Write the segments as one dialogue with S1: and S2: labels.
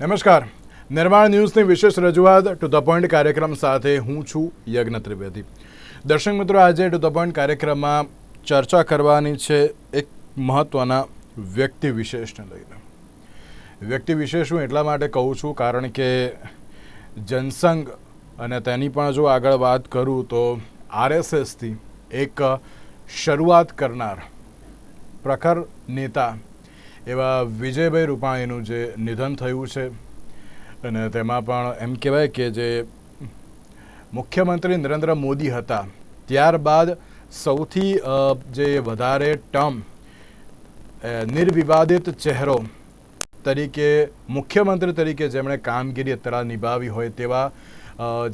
S1: નમસ્કાર. નિર્માણ ન્યૂઝની વિશેષ રજૂઆત ટુ ધ પોઈન્ટ કાર્યક્રમ સાથે હું છું યજ્ઞ ત્રિવેદી. દર્શક મિત્રો, આજે ટુ ધ પોઈન્ટ કાર્યક્રમમાં ચર્ચા કરવાની છે એક મહત્ત્વના વ્યક્તિ વિશેષને લઈને. વ્યક્તિ વિશેષ હું એટલા માટે કહું છું કારણ કે જનસંઘ અને તેની પણ જો આગળ વાત કરું તો RSSથી એક શરૂઆત કરનાર પ્રખર નેતા એવા વિજયભાઈ રૂપાણીનું જે નિધન થયું છે અને તેમાં પણ એમ કહેવાય કે જે મુખ્યમંત્રી નરેન્દ્ર મોદી હતા ત્યારબાદ સૌથી જે વધારે ટર્મ નિર્વિવાદિત ચહેરો તરીકે મુખ્યમંત્રી તરીકે જેમણે કામગીરી અત્યારે નિભાવી હોય તેવા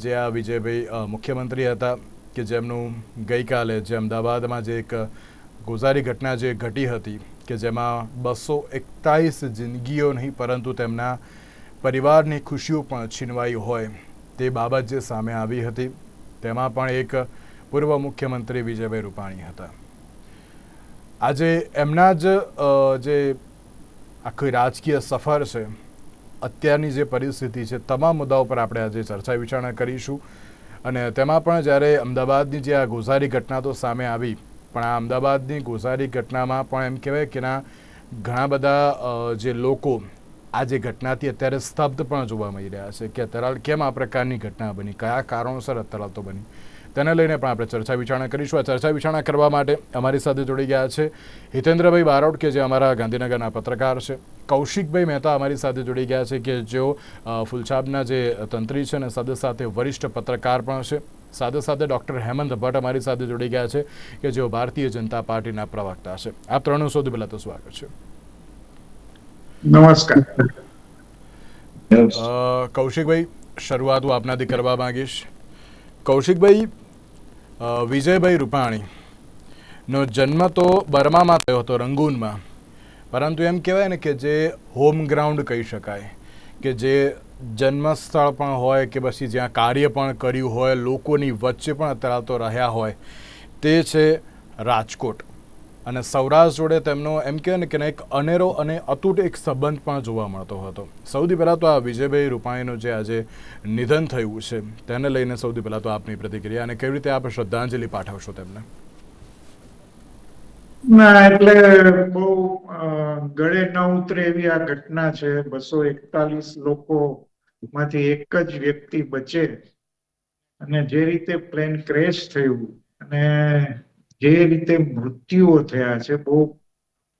S1: જે આ વિજયભાઈ મુખ્યમંત્રી હતા કે જેમનું ગઈકાલે જે અમદાવાદમાં જે એક ગોઝારી ઘટના જે ઘટી હતી કે જેમાં 241 જિંદગીઓ નહીં પરંતુ તેમના પરિવારની ખુશીઓ પણ છીનવાઈ હોય તે બાબત જે સામે આવી હતી તેમાં પણ એક પૂર્વ મુખ્યમંત્રી વિજયભાઈ રૂપાણી હતા. આજે એમના જ જે આખી રાજકીય સફર છે, અત્યારની જે પરિસ્થિતિ છે, તમામ મુદ્દાઓ પર આપણે આજે ચર્ચા વિચારણા કરીશું. અને તેમાં પણ જ્યારે અમદાવાદની જે આ ગોઝારી ઘટના તો સામે આવી, પણ આ અમદાવાદની ગોઝારી ઘટનામાં પણ એમ કહેવાય કે ઘણા બધા જે લોકો આ જે ઘટનાથી અત્યારે સ્તબ્ધ પણ જોવા મળી રહ્યા છે કે અત્યારે કેમ આ પ્રકારની ઘટના બની, કયા કારણોસર અત્યારે તો બની, તેને લઈને પણ આપણે ચર્ચા વિચારણા કરીશું. આ ચર્ચા વિચારણા કરવા માટે અમારી સાથે જોડી ગયા છે હિતેન્દ્રભાઈ બારોટ કે જે અમારા ગાંધીનગરના પત્રકાર છે, કૌશિકભાઈ મહેતા અમારી સાથે જોડી ગયા છે કે જેઓ ફૂલછાપના જે તંત્રી છે અને સાથે સાથે વરિષ્ઠ પત્રકાર પણ છે, સાથે સાથે ડૉક્ટર હેમંત ભટ્ટ અમારી સાથે જોડી ગયા છે કે જેઓ ભારતીય જનતા પાર્ટીના પ્રવક્તા છે. આપ ત્રણનું સૌથી પહેલાં તો સ્વાગત છે.
S2: નમસ્કાર.
S1: કૌશિકભાઈ, શરૂઆત હું આપનાથી કરવા માંગીશ. કૌશિકભાઈ, વિજયભાઈ રૂપાણીનો જન્મ તો બર્મામાં થયો હતો, રંગૂનમાં, પરંતુ એમ કહેવાય ને કે જે હોમ ગ્રાઉન્ડ કહી શકાય, કે જે જન્મસ્થળ પણ હોય કે પછી જ્યાં કાર્ય પણ કર્યું હોય, લોકોની વચ્ચે પણ અત્યારે તો રહ્યા હોય, તે છે રાજકોટ. અને સૌરાષ્ટ્ર જોડે તેમનો એમ કહેવાય ને કે એક અનેરો અને અતૂટ એક સંબંધ પણ જોવા મળતો હતો. સૌથી પહેલાં તો આ વિજયભાઈ રૂપાણીનું જે આજે નિધન થયું છે તેને લઈને સૌથી પહેલાં તો આપની પ્રતિક્રિયા અને કેવી રીતે આપ શ્રદ્ધાંજલિ પાઠવશો તેમને?
S2: ના, એટલે બહુ ગળે ન ઉતરે એવી આ ઘટના છે. 241 લોકો માંથી એક જ વ્યક્તિ બચે અને જે રીતે પ્લેન ક્રેશ થયું અને જે રીતે મૃત્યુઓ થયા છે, બહુ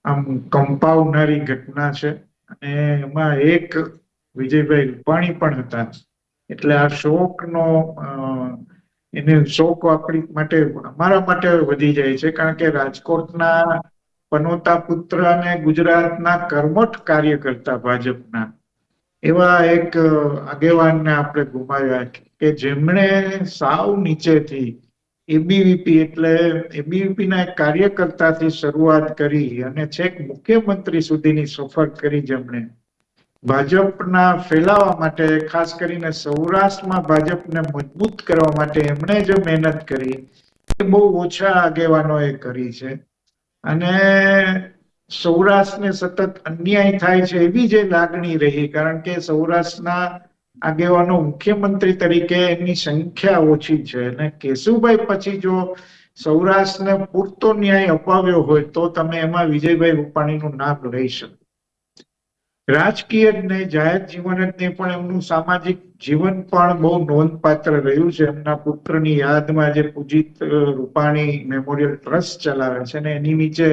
S2: આમ કંપાવનારી ઘટના છે. અને એમાં એક વિજયભાઈ રૂપાણી પણ હતા. એટલે આ શોકનો એને શોક આપણી માટે, અમારા માટે વધી જાય છે કારણ કે રાજકોટના પનોતા પુત્ર અને ગુજરાતના કર્મઠ કાર્યકર્તા ભાજપના એવા એક આગેવાનને આપણે ગુમાવ્યા કે જેમણે સાવ નીચેથી એબીવીપી એટલે એબીવીપીના એક કાર્યકર્તાથી શરૂઆત કરી અને છેક મુખ્યમંત્રી સુધીની સફર કરી. જેમણે ભાજપના ફેલાવા માટે, ખાસ કરીને સૌરાષ્ટ્રમાં ભાજપને મજબૂત કરવા માટે એમણે જે મહેનત કરી એ બહુ ઓછા આગેવાનોએ કરી છે. અને સૌરાષ્ટ્રને સતત અન્યાય થાય છે એવી જે લાગણી રહી, કારણ કે સૌરાષ્ટ્રના આગેવાનો મુખ્યમંત્રી તરીકે એની સંખ્યા ઓછી છે. અને કેશુભાઈ પછી જો સૌરાષ્ટ્રને પૂરતો ન્યાય અપાવ્યો હોય તો તમે એમાં વિજયભાઈ રૂપાણીનું નામ લઈ શકો. રાજકીય જ નહીં, જાહેર જીવન જ નહીં, પણ એમનું સામાજિક જીવન પણ બહુ નોંધપાત્ર રહ્યું છે. એમના પુત્રની યાદમાં જે પૂજિત રૂપાણી મેમોરિયલ ટ્રસ્ટ ચલાવે છે ને એની નીચે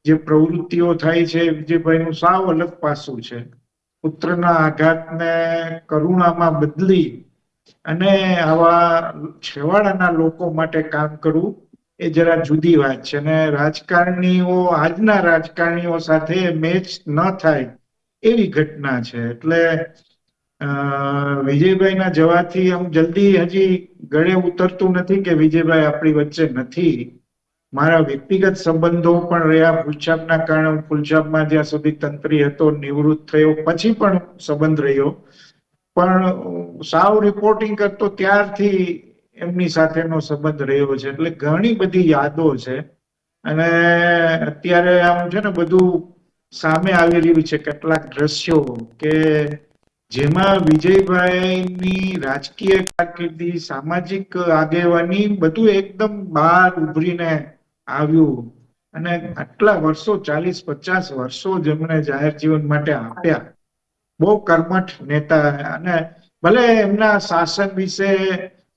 S2: જે પ્રવૃત્તિઓ થાય છે, વિજયભાઈનું સાવ અલગ પાસું છે. પુત્રના આઘાતને કરુણામાં બદલી અને આવા છેવાડાના લોકો માટે કામ કરવું એ જરા જુદી વાત છે. અને રાજકારણીઓ, આજના રાજકારણીઓ સાથે મેચ ન થાય એવી ઘટના છે. એટલે વિજયભાઈના જવાથી આમ જલ્દી હજી ગળે ઉતરતું નથી કે વિજયભાઈ આપણી વચ્ચે નથી. મારા વ્યક્તિગત સંબંધો પણ રહ્યા ફૂલછાપના કારણે. હું ફૂલછાપમાં જ્યાં સુધી તંત્રી હતો, નિવૃત્ત થયો પછી પણ સંબંધ રહ્યો, પણ સાવ રિપોર્ટિંગ કરતો ત્યારથી એમની સાથેનો સંબંધ રહ્યો છે. એટલે ઘણી બધી યાદો છે. અને અત્યારે આમ છે ને બધું સામે આવી રહ્યું છે, કેટલાક દ્રશ્યો કે જેમાં વિજયભાઈની રાજકીય કારકિર્દી, સામાજિક આગેવાની બધું એકદમ બહાર ઉભરીને આવ્યું. અને આટલા વર્ષો, 40-50 વર્ષો જેમણે જાહેર જીવન માટે આપ્યા, બહુ કર્મઠ નેતા. અને ભલે એમના શાસન વિશે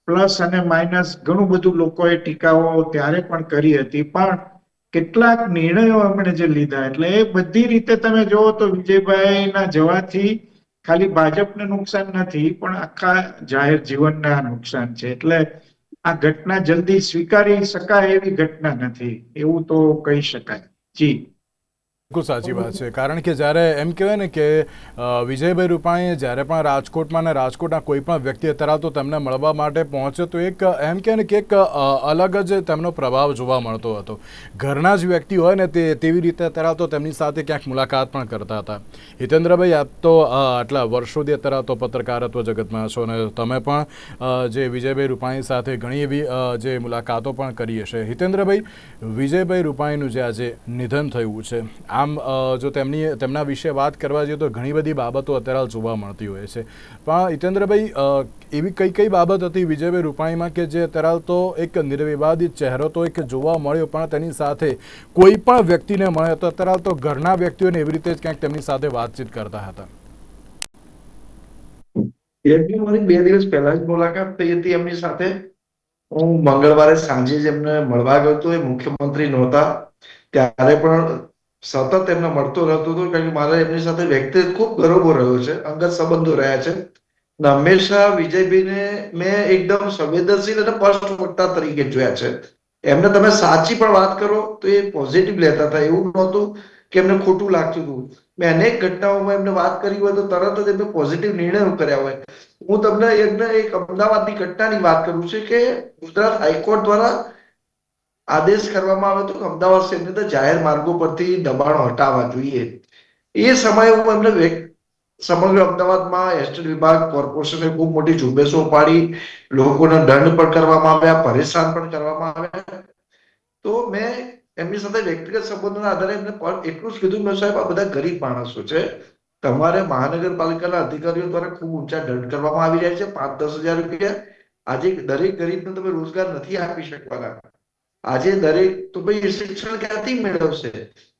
S2: પ્લસ અને માઇનસ ઘણું બધું લોકોએ ટીકાઓ ત્યારે પણ કરી હતી, પણ કેટલાક નિર્ણયો એમણે જે લીધા, એટલે એ બધી રીતે તમે જોવો તો વિજયભાઈના જવાથી ખાલી ભાજપને નુકસાન નથી, પણ આખા જાહેર જીવનને આ નુકસાન છે. એટલે આ ઘટના જલ્દી સ્વીકારી શકાય એવી ઘટના નથી, એવું તો કહી શકાય. જી
S1: બિલકુલ સાચી વાત છે. કારણ કે જ્યારે એમ કહેવાય ને કે વિજયભાઈ રૂપાણીએ જ્યારે પણ રાજકોટમાં ને રાજકોટના કોઈ પણ વ્યક્તિ અત્યારે તો તેમને મળવા માટે પહોંચે તો એક એમ કહેવાય ને કે એક અલગ જ તેમનો પ્રભાવ જોવા મળતો હતો. ઘરના જ વ્યક્તિ હોય ને તેવી રીતે અત્યારે તો તેમની સાથે ક્યાંક મુલાકાત પણ કરતા હતા. હિતેન્દ્રભાઈ, આપ તો આટલા વર્ષોથી અત્યારે તો પત્રકારત્વ જગતમાં છો અને તમે પણ જે વિજયભાઈ રૂપાણી સાથે ઘણી એવી જે મુલાકાતો પણ કરી હશે. હિતેન્દ્રભાઈ, વિજયભાઈ રૂપાણીનું જે આજે નિધન થયું છે, આમ જો તેમના વિશે વાત કરવા જઈએ તો ઘણી બધી બાબતો અત્યારે જોવા મળતી હોય છે, પણ હિતેન્દ્રભાઈ, એવી કઈ કઈ બાબત હતી વિજયભાઈ રૂપાણીમાં કે જે અત્યારે તો એક નિર્વિવાદિત ચહેરો તો એક જોવા મળ્યો, પણ તેની સાથે કોઈ પણ વ્યક્તિને મળે તો અત્યારે તો ઘરના વ્યક્તિઓને એવી રીતે જ ક્યાંક તેમની સાથે વાતચીત કરતા હતા?
S3: મારી 2 દિવસ પહેલા જ મુલાકાત થઈ હતી એમની સાથે. હું મંગળવારે સાંજે જ એમને મળવા ગયો હતો. એ મુખ્યમંત્રી નહોતા ત્યારે પણ સતત એમને મળતો રહેતો હતો, કારણ કે મારે એમની સાથે વ્યક્તિગત ખૂબ ગૌરવ રહ્યો છે, અંગત સંબંધો રહ્યા છે. અને હંમેશા વિજયભાઈને મેં એકદમ સંવેદનશીલ અને સ્પષ્ટ વક્તા તરીકે જોયા છે. એમને તમે સાચી પણ વાત કરો તો એ પોઝિટિવ લેતા હતા, એવું નહોતું કે એમને ખોટું લાગતું હતું. મેં અનેક ઘટનાઓમાં એમને વાત કરી હોય તો તરત જ એમને પોઝિટિવ નિર્ણયો કર્યા હોય. હું તમને એક અમદાવાદની ઘટનાની વાત કરું છું કે ગુજરાત હાઈકોર્ટ દ્વારા આદેશ કરવામાં આવ્યો હતો કે અમદાવાદ શહેરની અંદર જાહેર માર્ગો પરથી દબાણો હટાવવા જોઈએ. એ સમયે હું એમને સમગ્ર અમદાવાદમાં એસટી વિભાગ, કોર્પોરેશને ખૂબ મોટી ઝુંબેશો પાડી, લોકોને દંડ પણ કરવામાં આવ્યા, પરેશાન પણ કરવામાં આવ્યા. તો મેં એમની સાથે વ્યક્તિગત સંબંધોના આધારે એમને એટલું જ કીધું, મેં સાહેબ આ બધા ગરીબ માણસો છે, તમારે મહાનગરપાલિકાના અધિકારીઓ દ્વારા ખૂબ ઊંચા દંડ કરવામાં આવી રહ્યા છે, 5-10 હજાર રૂપિયા. આજે દરેક ગરીબને તમે રોજગાર નથી આપી શકવાના. આજે દરેક તો ભાઈ શિક્ષણ ક્યાંથી મેળવશે?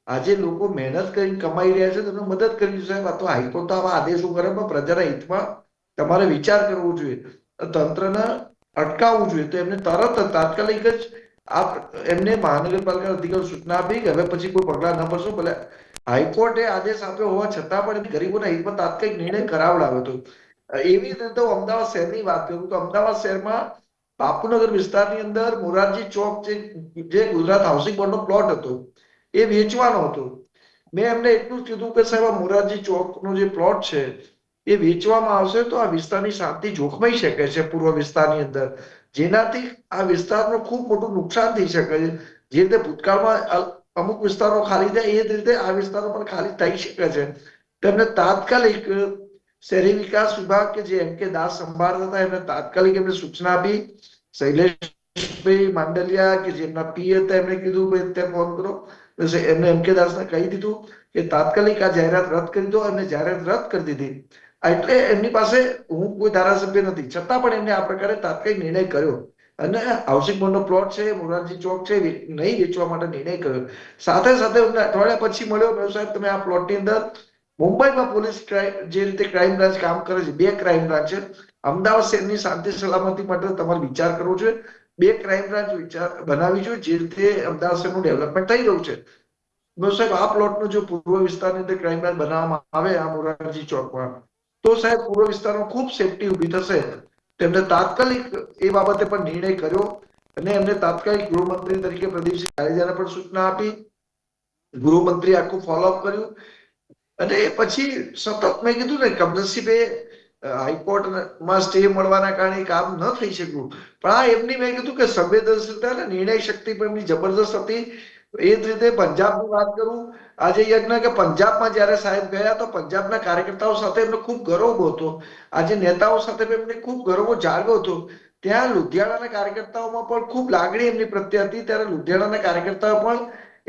S3: આજે લોકો મહેનત કરીને કમાઈ રહ્યા છે, તમે મદદ કરી. સાહેબ, આ તો હાઈકોર્ટ આવા આદેશો કરે, પણ પ્રજાના હિતમાં તમારે વિચાર કરવો જોઈએ, તંત્રને અટકાવવું જોઈએ. તો એમને તરત તાત્કાલિક જ એમને મહાનગરપાલિકા અધિકારી સૂચના આપી કે હવે પછી કોઈ પગલા ન ભરશો. ભલે હાઈકોર્ટે આદેશ આપ્યો હોવા છતાં પણ ગરીબોના હિતમાં તાત્કાલિક નિર્ણય કરાવડાવ્યો હતો. એવી રીતે હું અમદાવાદ શહેરની વાત કરું તો અમદાવાદ શહેરમાં બાપુનગર વિસ્તારની અંદર મોરારજી ચોક જે ગુજરાત હાઉસિંગ બોર્ડનો પ્લોટ હતો એ વેચવાનો હતો. મેં એમને એટલું જ કીધું કે સાહેબ, મોરારજી ચોકનો જે પ્લોટ છે એ વેચવામાં આવશે તો આ વિસ્તારની શાંતિ જોખમાઈ શકે છે પૂર્વ વિસ્તારની અંદર, જેનાથી આ વિસ્તારનું ખૂબ મોટું નુકસાન થઈ શકે છે. જે રીતે ભૂતકાળમાં અમુક વિસ્તારો ખાલી થાય એ જ રીતે આ વિસ્તારો પણ ખાલી થઈ શકે છે. તેમને તાત્કાલિક શહેરી વિકાસ વિભાગ કે જે એમ કે દાસ સંભાળતા હતા એમને તાત્કાલિક એમને સૂચના આપી. શૈલેષભાઈ માંડલિયા કે જેમના પી હતા એમને કીધું ભાઈ ત્યાં ફોન કરો. એમને એમ કે દાસને કહી દીધું કે તાત્કાલિક આ જાહેરાત રદ કરી દો, અને જાહેરાત રદ કરી દીધી. એટલે એમની પાસે હું કોઈ ધારાસભ્ય નથી, છતાં પણ એમને આ પ્રકારે તાત્કાલિક નિર્ણય કર્યો અને હાઉસિંગ બોર્ડનો પ્લોટ છે મોરારજી ચોક છે નહીં વેચવા માટે નિર્ણય કર્યો. સાથે સાથે અઠવાડિયા પછી મળ્યો, સાહેબ તમે આ પ્લોટની અંદર મુંબઈમાં પોલીસ જે રીતે ક્રાઇમ બ્રાન્ચ કામ કરે છે, 2 ક્રાઇમ બ્રાન્ચ છે. અમદાવાદ શહેરની શાંતિ સલામતી માટે તમારે વિચાર કરવો જોઈએ, 2 ક્રાઇમ બ્રાન્ચ બનાવી જોઈએ, જે રીતે અમદાવાદ શહેરનું ડેવલપમેન્ટ થઈ રહ્યું છે. સાહેબ, આ પ્લોટનો જો પૂર્વ વિસ્તારની અંદર ક્રાઇમ બ્રાન્ચ બનાવવામાં આવે આ મોરારજી ચોકમાં, તો સાહેબ પૂર્વ વિસ્તારમાં ખૂબ સેફટી ઊભી થશે. તેમને તાત્કાલિક એ બાબતે પણ નિર્ણય કર્યો અને એમને તાત્કાલિક ગૃહમંત્રી તરીકે પ્રદીપસિંહ જાડેજાને પણ સૂચના આપી. ગૃહમંત્રી આખું ફોલોઅપ કર્યું અને પછી સતત મેં કીધું ને, કમનસીબે હાઈકોર્ટમાં સ્ટે મળવાના કારણે કામ ન થઈ શક્યું, પણ આ એમની મેં કીધું કે સંવેદનશીલતા અને નિર્ણય શક્તિ પણ એમની જબરદસ્ત હતી. એ જ રીતે પંજાબની વાત કરું, આજે યજ્ઞ કે પંજાબમાં જયારે સાહેબ ગયા તો પંજાબના કાર્યકર્તાઓ સાથે એમને ખૂબ ગૌરવ હતો. આજે નેતાઓ સાથે એમને ખૂબ ગૌરવ જાગ્યો હતો. ત્યાં લુધિયાણાના કાર્યકર્તાઓમાં પણ ખૂબ લાગણી એમની પ્રત્યે હતી. ત્યારે લુધિયાણાના કાર્યકર્તાઓ પણ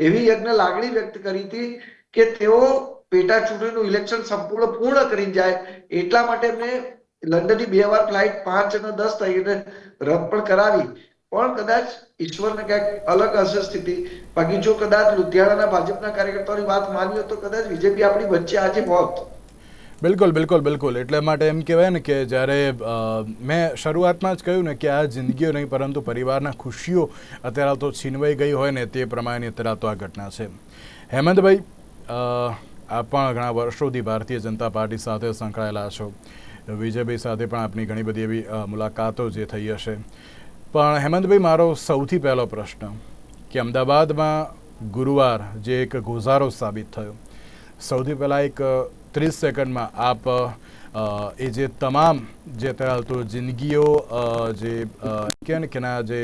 S3: એવી યજ્ઞ લાગણી વ્યક્ત કરી હતી કે તેઓ પેટા ચૂંટણીનું ઇલેક્શન સંપૂર્ણ પૂર્ણ કરીને જાય એટલા માટે એમને લંડનની 2 વાર ફ્લાઇટ 5 અને 10 તારીખે રદ પણ કરાવી. પણ કદાચ ઈશ્વરને ક્યાંક અલગ હશે સ્થિતિ. બાકી જો કદાચ લુધિયાણાના ભાજપના કાર્યકર્તાઓની વાત માનીએ તો કદાચ બીજેપી આપણી વચ્ચે આજે હોત.
S1: બિલકુલ બિલકુલ બિલકુલ. એટલે માટે એમ કહેવાય ને કે જ્યારે મેં શરૂઆતમાં જ કહ્યું ને કે આ જિંદગીઓ નહીં પરંતુ પરિવારના ખુશીઓ અત્યારે તો છીનવાઈ ગઈ હોય ને તે પ્રમાણેની અત્યારે તો આ ઘટના છે. હેમંતભાઈ, આપ પણ ઘણા વર્ષોથી ભારતીય જનતા પાર્ટી સાથે સંકળાયેલા છો. વિજયભાઈ સાથે પણ આપની ઘણી બધી એવી મુલાકાતો જે થઈ હશે. પણ હેમંતભાઈ, મારો સૌથી પહેલો પ્રશ્ન કે અમદાવાદમાં ગુરુવાર જે એક ગોઝારો સાબિત થયો, સૌથી પહેલાં એક 30 સેકન્ડમાં આપ એ જે તમામ જે અત્યારે તો જિંદગીઓ જે કહે ને કે ના જે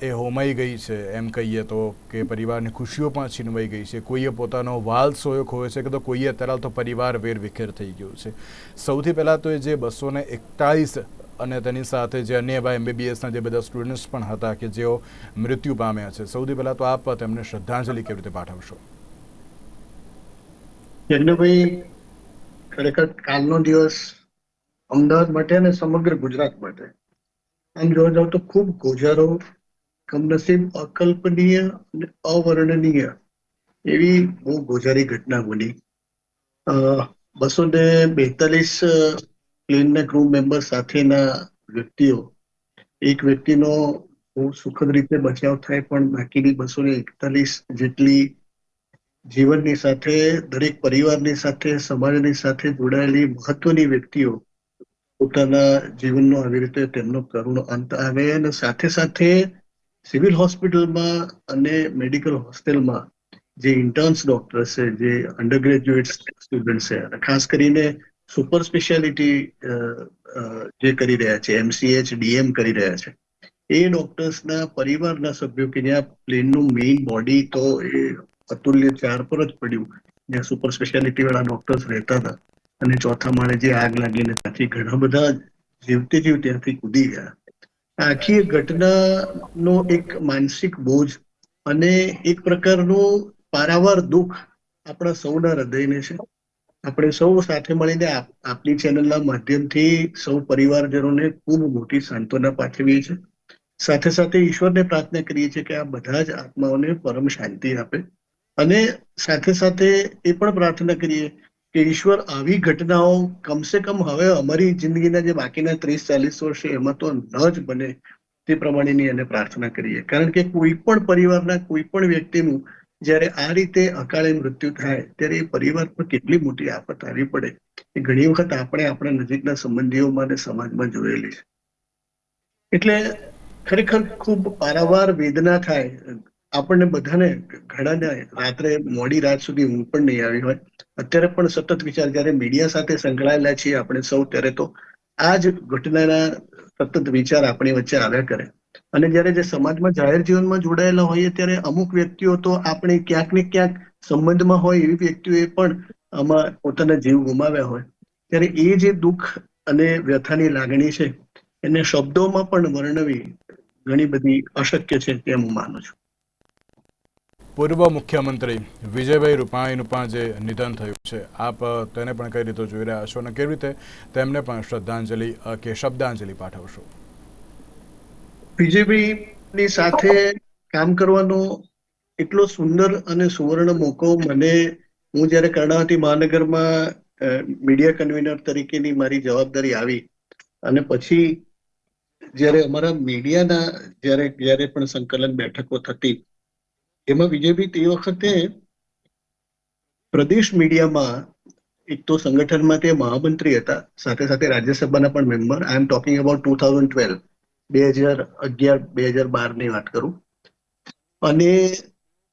S1: એ હોમાઈ ગઈ છે એમ કહીએ તો, કે પરિવારની ખુશીઓ પણ છીનવાઈ ગઈ છે, કોઈએ પોતાનો વાલ સોયો ખોયો છે કે તો કોઈએ અત્યારે તો પરિવાર વેરવિખેર થઈ ગયું છે. સૌથી પહેલાં તો એ જે 241 અને તેની સાથે જે અન્ય એવા MBBSના જે બધા સ્ટુડન્ટ્સ પણ હતા કે જેઓ મૃત્યુ પામ્યા છે, સૌથી પહેલાં તો આપ તેમને શ્રદ્ધાંજલિ કેવી રીતે પાઠવશો?
S4: યજ્ઞભાઈ, ખરેખર કાલનો દિવસ અમદાવાદ માટે અને સમગ્ર ગુજરાત માટે આમ જોવા જાવ તો ખૂબ ગોજારો, કમનસીબ, અકલ્પનીય અને અવર્ણનીય એવી બહુ ગોજારી ઘટના બની. 242 પ્લેનના ક્રૂ મેમ્બર સાથેના વ્યક્તિઓ, એક વ્યક્તિનો બહુ સુખદ રીતે બચાવ થાય પણ બાકીની 241 જેટલી જીવનની સાથે, દરેક પરિવારની સાથે, સમાજની સાથે જોડાયેલી મહત્વની વ્યક્તિઓ પોતાના જીવનનો આવી રીતે તેમનો કરુણ અંત આવે. અને સાથે સાથે સિવિલ હોસ્પિટલમાં અને મેડિકલ હોસ્ટેલમાં જે ઇન્ટર્ન્સ ડોક્ટર છે, જે અંડર ગ્રેજ્યુએટ સ્ટુડન્ટ છે, ખાસ કરીને સુપર સ્પેશિયાલિટી જે કરી રહ્યા છે, MCH DM કરી રહ્યા છે, એ ડોક્ટર્સના પરિવારના સભ્યો કે જ્યાં પ્લેનનું મેઇન બોડી તો એ અતુલ્ય 4 પર જ પડ્યું, જ્યાં સુપર સ્પેશિયાલિટી વાળા ડોક્ટર્સ રહેતા હતા, અને ચોથા માળે જે આગ લાગીને ત્યાંથી ઘણા બધા જીવતે જીવ ત્યાંથી કૂદી ગયા. આખી ઘટનાનો એક માનસિક બોજ અને એક પ્રકારનું પારાવાર દુઃખ આપણા સૌના હૃદયને છે. આપણે સૌ સાથે મળીને આપની ચેનલના માધ્યમથી સૌ પરિવારજનોને ખૂબ મોટી સાંત્વના પાઠવીએ છીએ. સાથે સાથે ઈશ્વરને પ્રાર્થના કરીએ છીએ કે આ બધા જ આત્માઓને પરમ શાંતિ આપે. અને સાથે સાથે એ પણ પ્રાર્થના કરીએ કે ઈશ્વર આવી ઘટનાઓ કમસે કમ હવે અમારી જિંદગીના જે બાકીના 30-40 વર્ષ છે એમાં તો ન જ બને, તે પ્રમાણેની એને પ્રાર્થના કરીએ. કારણ કે કોઈ પણ પરિવારના કોઈ પણ વ્યક્તિનું જ્યારે આ રીતે અકાળે મૃત્યુ થાય ત્યારે એ પરિવાર પર કેટલી મોટી આફત આવી પડે એ ઘણી વખત આપણે આપણા નજીકના સંબંધીઓમાં અને સમાજમાં જોયેલી છે. એટલે ખરેખર ખૂબ પારાવાર વેદના થાય આપણને બધાને. ઘણાને રાત્રે મોડી રાત સુધી ઊંઘ પણ નહીં આવી હોય. અત્યારે પણ સતત વિચાર, જ્યારે મીડિયા સાથે સંકળાયેલા છીએ આપણે સૌ, ત્યારે તો આ જ ઘટનાના સતત વિચાર આપણી વચ્ચે આવ્યા કરે. અને જ્યારે જે સમાજમાં જાહેર જીવનમાં જોડાયેલા હોઈએ ત્યારે અમુક વ્યક્તિઓ તો આપણે ક્યાંક ને ક્યાંક સંબંધમાં હોય એવી વ્યક્તિઓએ પણ આમાં પોતાના જીવ ગુમાવ્યા હોય, ત્યારે એ જે દુઃખ અને વ્યથાની લાગણી છે એને શબ્દોમાં પણ વર્ણવી ઘણી બધી અશક્ય છે તેમ હું માનું છું.
S1: પૂર્વ મુખ્યમંત્રી વિજયભાઈ રૂપાણીનું પણ જે નિધન થયું છે, આપ તેને પણ કઈ રીતે જોઈ રહ્યા છો અને કેવી રીતે તેમને પણ શ્રદ્ધાંજલિ કે શબ્દાંજલિ પાઠવશો?
S4: વિજયભાઈની સાથે કામ કરવાનો એટલો સુંદર અને સુવર્ણ મોકો મને, હું જ્યારે કર્ણાવતી મહાનગરમાં મીડિયા કન્વીનર તરીકેની મારી જવાબદારી આવી અને પછી જ્યારે અમારા મીડિયાના જ્યારે પણ સંકલન બેઠકો થતી એમાં વિજયભાઈ તે વખતે પ્રદેશ મીડિયામાં એક તો સંગઠનમાં તે મહામંત્રી હતા, સાથે સાથે રાજ્યસભાના પણ member. I am talking about 2012, 2011-2012 વાત કરું. અને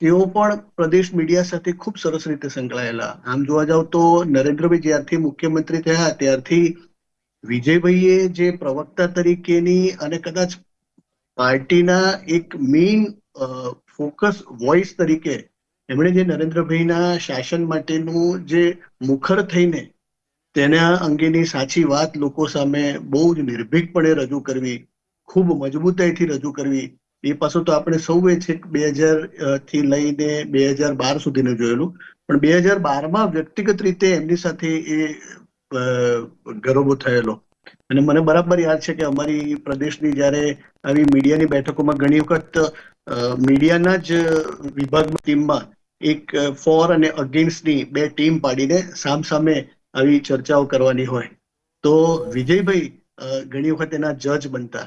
S4: તેઓ પણ પ્રદેશ મીડિયા સાથે ખૂબ સરસ રીતે સંકળાયેલા. આમ જોવા જાવ તો નરેન્દ્રભાઈ જ્યારથી મુખ્યમંત્રી થયા ત્યારથી વિજયભાઈએ જે પ્રવક્તા તરીકેની અને કદાચ પાર્ટીના એક મેઇન ફોકસ વોઇસ તરીકે એમણે જે નરેન્દ્રભાઈના શાસન માટેનું જે મુખર થઈને તેના અંગેની સાચી વાત લોકો સામે બહુ જ નિર્ભીકપણે રજૂ કરવી, ખૂબ મજબૂતાઈથી રજૂ કરવી, એ પાછું તો આપણે સૌએ છે 2000 થી લઈને 2012 સુધીનું જોયેલું. પણ 2012માં વ્યક્તિગત રીતે એમની સાથે એ ગરોબો થયેલો. અને મને બરાબર યાદ છે કે અમારી પ્રદેશની જ્યારે આવી મીડિયાની બેઠકોમાં ઘણી વખત મીડિયાના જ વિભાગની ટીમમાં એક ફોર અને અગેન્સ્ટની બે ટીમ પાડીને સામસામે આવી ચર્ચાઓ કરવાની હોય. તો વિજયભાઈ ઘણી વખત એના જજ બનતા.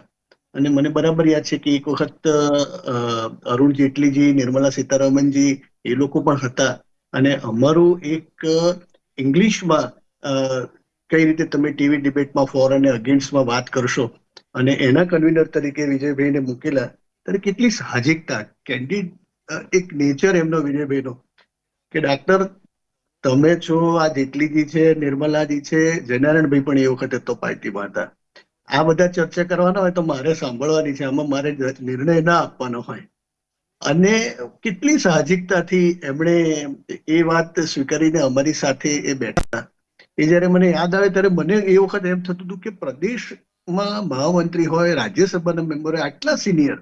S4: અને મને બરાબર યાદ છે કે એક વખત અરુણ જેટલીજી, નિર્મલા સીતારામનજી એ લોકો પણ હતા. અને અમારું એક ઇંગ્લિશમાં કઈ રીતે તમે ટીવી ડિબેટમાં ફોર અને અગેન્સ્ટમાં વાત કરશો અને એના કન્વીનર તરીકે વિજયભાઈને મૂકેલા. ત્યારે કેટલી સાહજિકતા, કેન્ડિડ એક નેચર એમનો વિજયભાઈનો કે ડાક્ટર તમે છો, આ જેટલીજી છે, નિર્મલાજી છે, જયનારાયણભાઈ પણ એ વખતે તો પાર્ટીમાં હતા. આ બધા ચર્ચા કરવાના હોય તો મારે સાંભળવાની છે, આમાં મારે નિર્ણય ના આપવાનો હોય. અને કેટલી સાહજિકતાથી એમણે એ વાત સ્વીકારીને અમારી સાથે એ બેઠા. એ જયારે મને યાદ આવે ત્યારે મને એ વખત એમ થતું હતું કે પ્રદેશમાં મહામંત્રી હોય, રાજ્યસભાના મેમ્બર હોય, આટલા સિનિયર,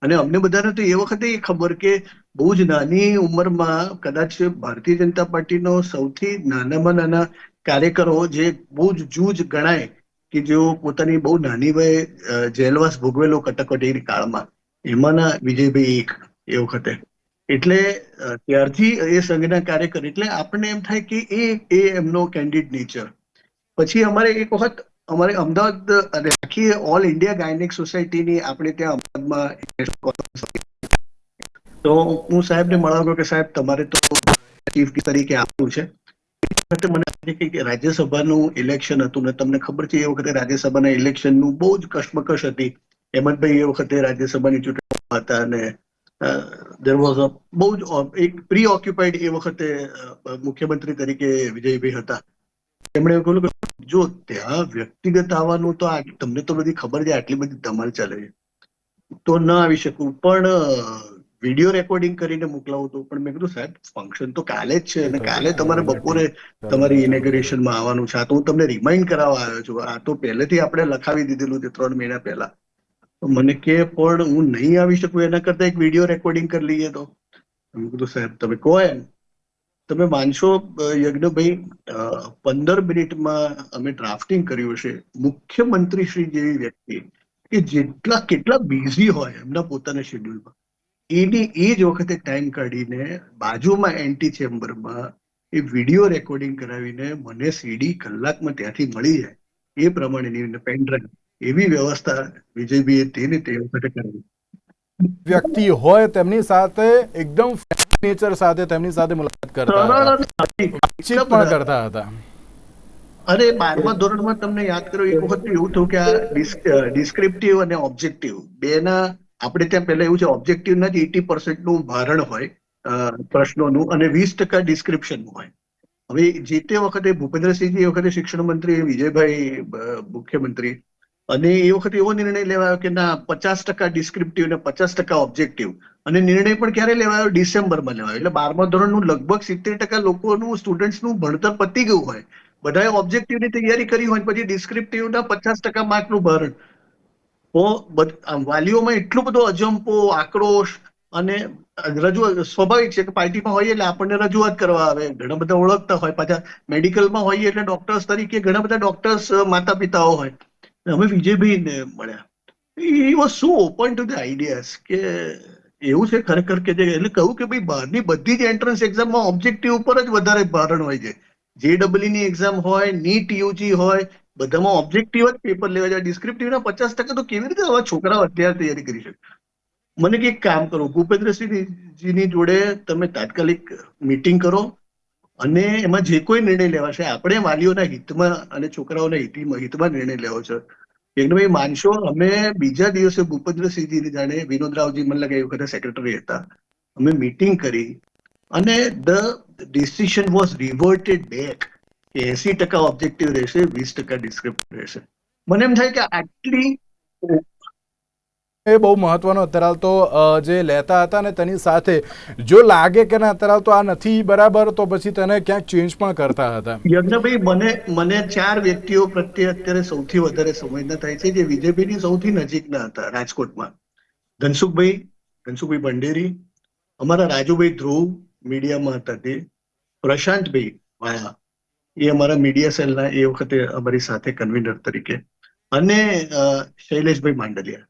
S4: અને અમને બધાને તો એ વખતે ખબર કે બહુ જ નાની ઉંમરમાં કદાચ ભારતીય જનતા પાર્ટીનો સૌથી નાનામાં નાના કાર્યકરો જે બહુ જ જૂજ ગણાય કે જેઓ પોતાની બહુ નાની વયે જેલવાસ ભોગવેલો કટોકટીની કાળમાં, એમાંના વિજયભાઈ એક એ વખતે. એટલે ત્યારથી એ સંઘના કાર્યકર, એટલે આપણને એમ થાય કે એ એમનો કેન્ડિડ નેચર. પછી અમારે એક વખત અમારે અમદાવાદ અને આખી ઓલ ઇન્ડિયા ગાયનેક સોસાયટીની આપણે ત્યાં અમદાવાદમાં, તો હું સાહેબને મળવા ગયો કે સાહેબ તમારે તો ચીફ તરીકે આપવું છે. મને રાજ્યસભાનું ઇલેક્શન હતું ને તમને ખબર છે એ વખતે રાજ્યસભાના ઇલેક્શનનું બહુ જ કશમકશ હતી. હેમંતભાઈ એ વખતે રાજ્યસભાની ચૂંટણી હતા અને there was a બહુ જ એક પ્રી ઓક્યુપાઈડ એ વખતે મુખ્યમંત્રી તરીકે વિજયભાઈ હતા. એમણે કહ્યું કે જો ત્યાં વ્યક્તિગત આવવાનું તો તમને તો બધી ખબર છે, આટલી બધી ધમાલ ચાલે છે તો ન આવી શકું, પણ વિડીયો રેકોર્ડિંગ કરીને મોકલાવું હતું. પણ મેં કીધું સાહેબ ફંક્શન તો કાલે જ છે અને કાલે તમારે બપોરે તમારી ઇનેગ્રેશનમાં આવવાનું છે. આ તો હું તમને રિમાઇન્ડ કરાવવા આવ્યો છું. આ તો પહેલેથી આપણે લખાવી દીધેલું છે 3 મહિના પહેલા. મને કે પણ હું નહીં આવી શકું, એના કરતા એક વિડીયો રેકોર્ડિંગ કરી લઈએ તો. મેં કીધું સાહેબ તમે કહો એમ. તમે માનશો યજ્ઞભાઈ, 15 મિનિટમાં અમે ડ્રાફ્ટિંગ કર્યું છે. મુખ્યમંત્રી શ્રી જેવી વ્યક્તિ કે કેટલા બિઝી હોય એમના પોતાના શેડ્યુલમાં, એની એ જ વખતે ટાઈમ કાઢીને બાજુમાં એન્ટી ચેમ્બરમાં એ વિડીયો રેકોર્ડિંગ કરાવીને મને સીડી કલાકમાં ત્યાંથી મળી જાય એ પ્રમાણેની પેનડ્રાઈવ, એવી વ્યવસ્થા વિજયભાઈએ તે વખતે કરાવી.
S1: વ્યક્તિ હોય તેમની સાથે એકદમ નેચર સાથે તેમની સાથે મુલાકાત કરતા પણ કરતા હતા.
S4: અરે 12મા ધોરણમાં તમને યાદ કરો એક વખત એવું થયું કે આ ડિસ્ક્રિપ્ટિવ અને ઓબ્જેક્ટિવ બેના આપણે ત્યાં પહેલા એવું છે, ઓબ્જેક્ટિવના જ 80% ભારણ હોય પ્રશ્નોનું અને 20% ડિસ્ક્રિપ્શનનું હોય. હવે જે તે વખતે ભૂપેન્દ્રસિંહજી એ વખતે શિક્ષણ મંત્રી, વિજયભાઈ મુખ્યમંત્રી, અને એ વખતે એવો નિર્ણય લેવાયો કે ના 50% ડિસ્ક્રિપ્ટિવ ને 50% ઓબ્જેક્ટિવ. અને નિર્ણય પણ ક્યારે લેવાયો? ડિસેમ્બરમાં લેવાયો. એટલે 12મા ધોરણનું લગભગ 70% લોકોનું સ્ટુડન્ટ્સનું ભણતર પતી ગયું હોય, બધાએ ઓબ્જેક્ટિવની તૈયારી કરી હોય, પછી ડિસ્ક્રિપ્ટિવના 50% માર્કનું ભારણ. તો વાલીઓમાં એટલો બધો અજંપો, આક્રોશ અને રજૂઆત સ્વાભાવિક છે કે પાર્ટીમાં હોઈએ એટલે આપણને રજૂઆત કરવા આવે, ઘણા બધા ઓળખતા હોય, પાછા મેડિકલમાં હોઈએ એટલે ડોક્ટર્સ તરીકે ઘણા બધા ડોક્ટર્સ માતા પિતાઓ હોય. અમે વિજયભાઈને મળ્યા. he was so open to the ideas કે એવું છે ખરેખર કે એટલે કહ્યું કે ભાઈ બહારની બધી જ એન્ટ્રન્સ એક્ઝામમાં ઓબ્જેક્ટિવ ઉપર જ વધારે ભારણ હોય છે. JEE ની એક્ઝામ હોય, નીટ યુજી હોય, બધામાં ઓબ્જેક્ટિવ જ પેપર લેવા જાય. ડિસ્ક્રિપ્ટિવના 50% તો કેવી રીતે આવા છોકરાઓ અત્યારે તૈયારી કરી શકે? મને કે એક કામ કરો, ભૂપેન્દ્રસિંહજીની જોડે તમે તાત્કાલિક મીટિંગ કરો અને એમાં જે કોઈ નિર્ણય લેવાશે આપણે વાલીઓના હિતમાં અને છોકરાઓના હિતમાં નિર્ણય લેવો છે. યજ્ઞભાઈ માનશો, અમે બીજા દિવસે ભૂપેન્દ્રસિંહજીને જાણે વિનોદ રાવજી મને લાગે એ વખતે સેક્રેટરી હતા, અમે મીટિંગ કરી અને ધ ડિસિઝન વોઝ રિવર્ટેડ બેક કે 80% ઓબ્જેક્ટિવ રહેશે, 20% ડિસ્ક્રિપ્ટિવ રહેશે. મને એમ થાય કે આટલી
S1: એ બહુ મહત્વનો અત્યારે તો જે લેતા હતા ને તેની સાથે જો લાગે કે ના અત્યારે તો આ નથી બરાબર તો પછી તેને ક્યાંક ચેન્જ પણ કરતા હતા.
S4: યજ્ઞભાઈ મને 4 વ્યક્તિઓ પ્રત્યે અત્યારે સૌથી વધારે સંવેદના થાય છે જે વિજયભાઈની સૌથી નજીકના હતા રાજકોટમાં. ધનસુખભાઈ ભંડેરી, અમારા રાજુભાઈ ધ્રુવ મીડિયામાં હતા તે, પ્રશાંતભાઈ વાયા, એ અમારા મીડિયા સેલના એ વખતે અમારી સાથે કન્વીનર તરીકે, અને શૈલેષભાઈ માંડલિયા.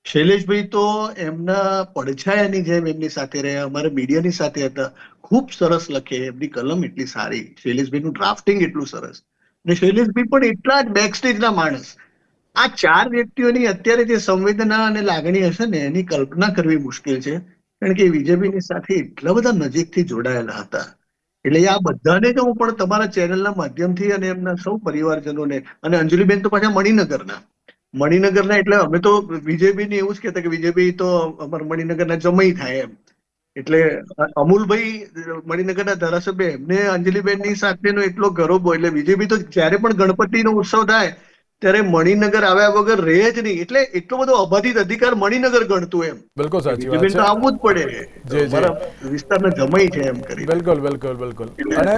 S4: શૈલેષભાઈ તો એમના પડછાયાની જેમ એમની સાથે રહ્યા, અમારા મીડિયાની સાથે હતા. ખૂબ સરસ લખે, એમની કલમ એટલી સારી, શૈલેષભાઈનું ડ્રાફ્ટિંગ એટલું સરસ, અને શૈલેષભાઈ પણ એટલા જ બેકસ્ટેજના માણસ. આ 4 વ્યક્તિઓની અત્યારે જે સંવેદના અને લાગણી હશે ને, એની કલ્પના કરવી મુશ્કેલ છે, કારણ કે બીજેપીની સાથે એટલા બધા નજીકથી જોડાયેલા હતા. એટલે આ બધાને જ હું પણ તમારા ચેનલના માધ્યમથી અને એમના સૌ પરિવારજનોને, અને અંજલિબેન તો પાછા મણિનગરના, એટલે અમે તો વિજયભાઈને એવું જ કહેતા કે વિજયભાઈ તો અમારા મણિનગરના જમાઈ થાય એમ. એટલે અમુલભાઈ મણિનગરના ધારાસભ્ય, એમને અંજલિબેનની સાથેનો એટલો ગરોબો, એટલે વિજયભાઈ તો જ્યારે પણ ગણપતિનો ઉત્સવ થાય ત્યારે મણિનગર આવ્યા વગર રહે જ નહીં. એટલે એટલો બધો અબાધિત અધિકાર મણિનગર ગણતું એમ.
S1: બિલકુલ સાચી વાત
S4: વિજયભાઈ
S1: છે.
S4: તો આવવું જ પડે,
S1: જી.
S4: અમારા વિસ્તારના જમાઈ છે એમ કરી.
S1: બિલકુલ. અને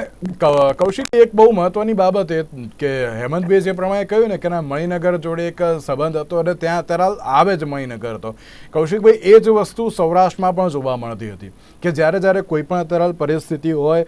S1: કૌશિક, એક બહુ મહત્વની બાબત એ કે હેમંતભાઈ જે પ્રમાણે કહ્યું ને કે ના મણિનગર જોડે એક સંબંધ હતો અને ત્યાં અત્યારે આવે જ મણિનગર હતો. કૌશિકભાઈ, એ જ વસ્તુ સૌરાષ્ટ્રમાં પણ જોવા મળતી હતી કે જ્યારે કોઈ પણ અત્યારે પરિસ્થિતિ હોય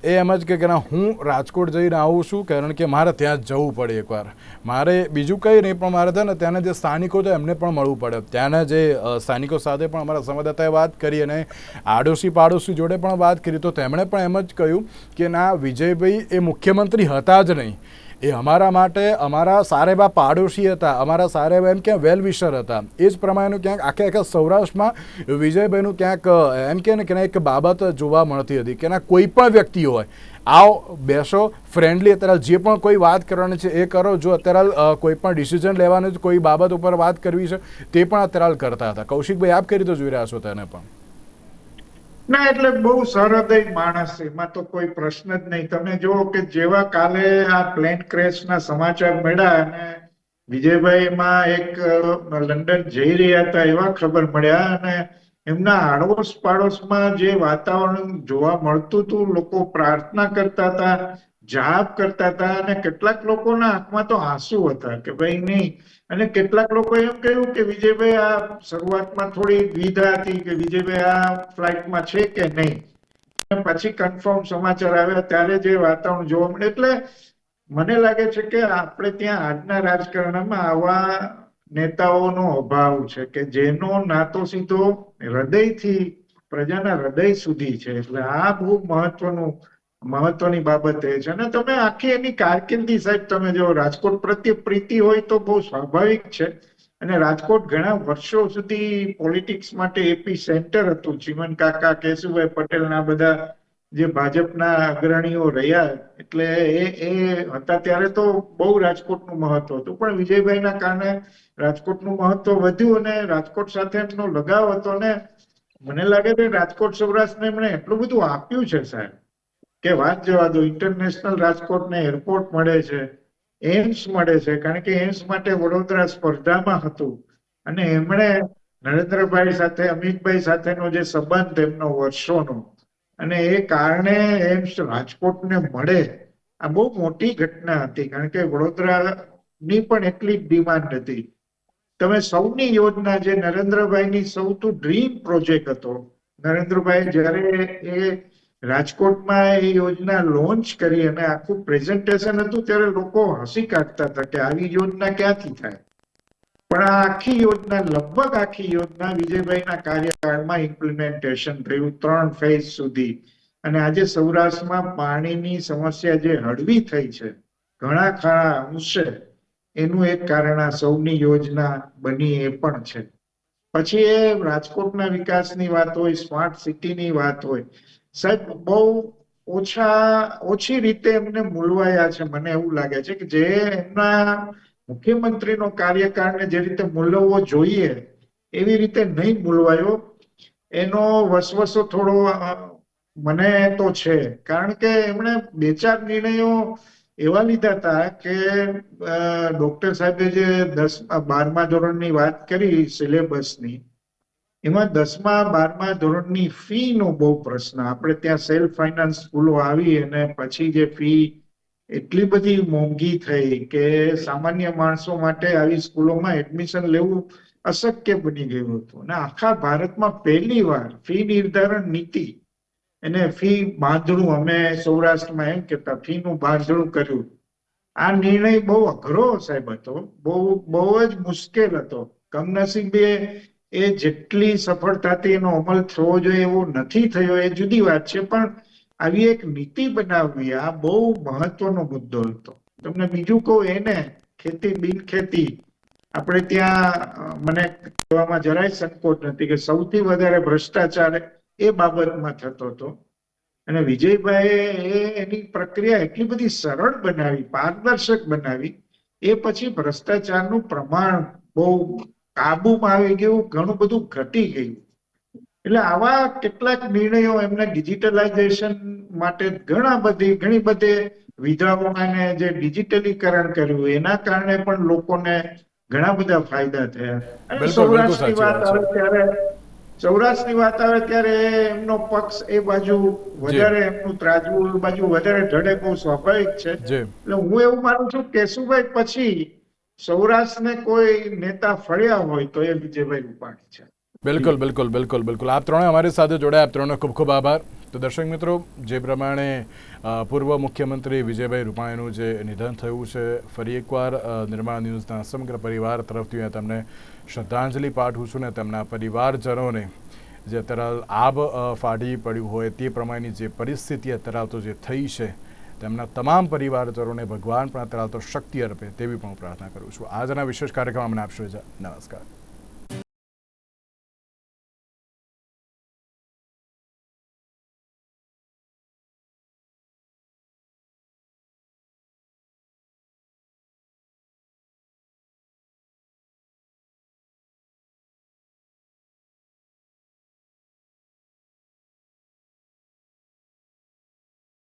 S1: એ એમ જ કે ના હું રાજકોટ જઈને આવું છું કારણ કે મારે ત્યાં જ જવું પડે એકવાર, મારે બીજું કંઈ નહીં પણ મારે છે ને ત્યાંના જે સ્થાનિકો છે એમને પણ મળવું પડે. ત્યાંના જે સ્થાનિકો સાથે પણ અમારા સંવાદદાતાએ વાત કરી અને આડોશી પાડોશી જોડે પણ વાત કરી તો તેમણે પણ એમ જ કહ્યું કે ના વિજયભાઈ એ મુખ્યમંત્રી હતા જ નહીં, એ અમારા માટે અમારા સારા એવા પાડોશી હતા, અમારા સારા એવા એમ ક્યાં વેલ વિશર હતા. એ જ પ્રમાણેનું ક્યાંક આખા સૌરાષ્ટ્રમાં વિજયભાઈનું ક્યાંક એમ કે ને કે એક બાબત જોવા મળતી હતી કે ના કોઈ પણ વ્યક્તિ હોય, આવો બેસો, ફ્રેન્ડલી, અત્યારે જે પણ કોઈ વાત કરવાની છે એ કરો, જો અત્યારે કોઈ પણ ડિસિઝન લેવાનું છે, કોઈ બાબત ઉપર વાત કરવી છે તે પણ અત્યારે કરતા હતા. કૌશિકભાઈ, આપ કઈ રીતે જોઈ રહ્યા છો તેને પણ?
S2: ના, એટલે બહુ સહૃદય માણસ, એમાં તો કોઈ પ્રશ્ન જ નહીં. તમે જુઓ કે જેવા કાલે આ પ્લેન ક્રેશના સમાચાર મળ્યા અને વિજયભાઈ એમાં એક લંડન જઈ રહ્યા હતા એવા ખબર મળ્યા, અને એમના આડોશ પાડોશમાં જે વાતાવરણ જોવા મળતું હતું, લોકો પ્રાર્થના કરતા હતા, જાપ કરતા હતા, અને કેટલાક લોકોના આંખમાં તો આંસુ હતા કે ભાઈ નહીં. અને કેટલાક લોકો એમ કહ્યું કે વિજયભાઈ આ શરૂઆતમાં થોડી દ્વિધા હતી કે વિજયભાઈ આ ફ્લાઇટમાં છે કે નહીં, પછી કન્ફર્મ સમાચાર આવ્યા ત્યારે જે વાતાવરણ જોવા મળે. એટલે મને લાગે છે કે આપણે ત્યાં આજના રાજકારણમાં આવા નેતાઓનો અભાવ છે કે જેનો નાતો સીધો હૃદયથી પ્રજાના હૃદય સુધી છે. એટલે આ બહુ મહત્વની બાબત એ છે. અને તમે આખી એની કારકિર્દી, સાહેબ, તમે જો રાજકોટ પ્રત્યે પ્રીતિ હોય તો બહુ સ્વાભાવિક છે. અને રાજકોટ ઘણા વર્ષો સુધી પોલિટિક્સ માટે એપી સેન્ટર હતું. ચીમન કાકા, કેશુભાઈ પટેલના બધા જે ભાજપના અગ્રણીઓ રહ્યા, એટલે એ હતા ત્યારે તો બહુ રાજકોટનું મહત્વ હતું. પણ વિજયભાઈના કારણે રાજકોટનું મહત્વ વધ્યું અને રાજકોટ સાથે એમનો લગાવ હતો. ને મને લાગે છે રાજકોટ સૌરાષ્ટ્રને એમણે એટલું બધું આપ્યું છે, સાહેબ, કે વાત જવા દો. ઇન્ટરનેશનલ રાજકોટને એરપોર્ટ મળે છે, એમ્સ મળે છે, કારણ કે એમ્સ માટે વડોદરા સ્પર્ધામાં હતું. અને એમણે નરેન્દ્રભાઈ સાથે, અમિતભાઈ સાથેનો જે સંબંધ એમનો વર્ષોનો, અને એ કારણે એમ્સ રાજકોટને મળે, આ બહુ મોટી ઘટના હતી. કારણ કે વડોદરાની પણ એટલી જ ડિમાન્ડ હતી. તમે સૌની યોજના, જે નરેન્દ્રભાઈની સૌથી ડ્રીમ પ્રોજેક્ટ હતો, નરેન્દ્રભાઈ જ્યારે એ રાજકોટમાં એ યોજના લોન્ચ કરી અને આખું પ્રેઝન્ટેશન હતું ત્યારે લોકો હસી કાઢતા હતા કે આવી યોજના ક્યાંથી થાય. પણ આ આખી યોજના, લગભગ આખી યોજના વિજયભાઈના કાર્યકાળમાં ઇમ્પ્લિમેન્ટેશન થયું 3 ફેઝ સુધી. અને આજે સૌરાષ્ટ્રમાં પાણીની સમસ્યા જે હળવી થઈ છે ઘણા ખરા અંશે, એનું એક કારણ આ સૌની યોજના બની એ પણ છે. પછી એ રાજકોટના વિકાસની વાત હોય, સ્માર્ટ સિટીની વાત હોય, સાહેબ, બહુ ઓછી રીતે એમને મૂલવાયા છે. મને એવું લાગે છે કે જે એમના મુખ્યમંત્રીનો કાર્યકાળને જે રીતે મૂલવવો જોઈએ એવી રીતે નહીં મૂલવાયો. એનો વસવસો થોડો મને તો છે, કારણ કે એમણે 2-4 નિર્ણયો એવા લીધા હતા કે ડોક્ટર સાહેબે જે 10-12મા ધોરણની વાત કરી સિલેબસની, એમાં 10મા-12મા ધોરણની ફી નો બહુ પ્રશ્ન. આપણે ત્યાં સેલ્ફ ફાઇનાન્સ સ્કૂલો આવી અને પછી જે ફી એટલી બધી મોંઘી થઈ કે સામાન્ય માણસો માટે આવી સ્કૂલોમાં એડમિશન લેવું અશક્ય બની ગયું હતું. અને આખા ભારતમાં પહેલી વાર ફી નિર્ધારણ નીતિ એને ફી બાંધણું, અમે સૌરાષ્ટ્રમાં એમ કહેતા, ફીનું બાંધણું કર્યું. આ નિર્ણય બહુ અઘરો સાહેબ હતો, બહુ જ મુશ્કેલ હતો. કમનસીબે એ જેટલી સફળતાથી એનો અમલ થવો જોઈએ એવો નથી થયો, એ જુદી વાત છે, પણ આવી એક નીતિ બનાવવી આ બહુ મહત્વનો મુદ્દો હતો. તમને બીજું કહું, એને ખેતી બિન ખેતી આપણે ત્યાં મને કહેવામાં જરાય સંકોચ નથી કે સૌથી વધારે ભ્રષ્ટાચાર એ બાબતમાં થતો હતો. અને વિજયભાઈએ એની પ્રક્રિયા એટલી બધી સરળ બનાવી, પારદર્શક બનાવી, એ પછી ભ્રષ્ટાચારનું પ્રમાણ બહુ કાબુમાં આવી ગયું, ઘણું બધું ઘટી ગયું. એટલે આવા કેટલાક નિર્ણયો એમને ડિજિટલાઇઝેશન માટે ઘણી બધી વિધાઓને જે ડિજિટલીકરણ કર્યું એના કારણે પણ લોકોને ઘણા બધા ફાયદા થયા. અને
S1: બિલકુલ સાચી વાત છે.
S2: સૌરાષ્ટ્રની વાત આવે ત્યારે એમનો પક્ષ એ બાજુ વધારે, એમનું ત્રાજવું એ બાજુ વધારે ઢળે, બહુ સ્વાભાવિક છે. એટલે હું એવું માનું છું કેશુભાઈ પછી સૌરાષ્ટ્રને કોઈ નેતા ફળ્યા હોય તો એ વિજયભાઈ રૂપાણી છે.
S1: બિલકુલ. આપ ત્રણે અમારી સાથે જોડાયા, આપ ત્રણનો ખૂબ ખૂબ આભાર. તો દર્શક મિત્રો, જે પ્રમાણે પૂર્વ મુખ્યમંત્રી વિજયભાઈ રૂપાણીનું જે નિધન થયું છે, ફરી એકવાર નિર્માણ ન્યૂઝના સમગ્ર પરિવાર તરફથી હું તમને શ્રદ્ધાંજલિ પાઠવું છું ને તેમના પરિવારજનોને જે અત્યારે આબ ફાટી પડ્યું હોય તે પ્રમાણેની જે પરિસ્થિતિ અત્યારે તો જે થઈ છે, તેમના તમામ પરિવારજનોને ભગવાન પણ અત્યારે તો શક્તિ અર્પે તેવી પણ હું પ્રાર્થના કરું છું. આજના વિશેષ કાર્યક્રમમાં મને આપશો. નમસ્કાર.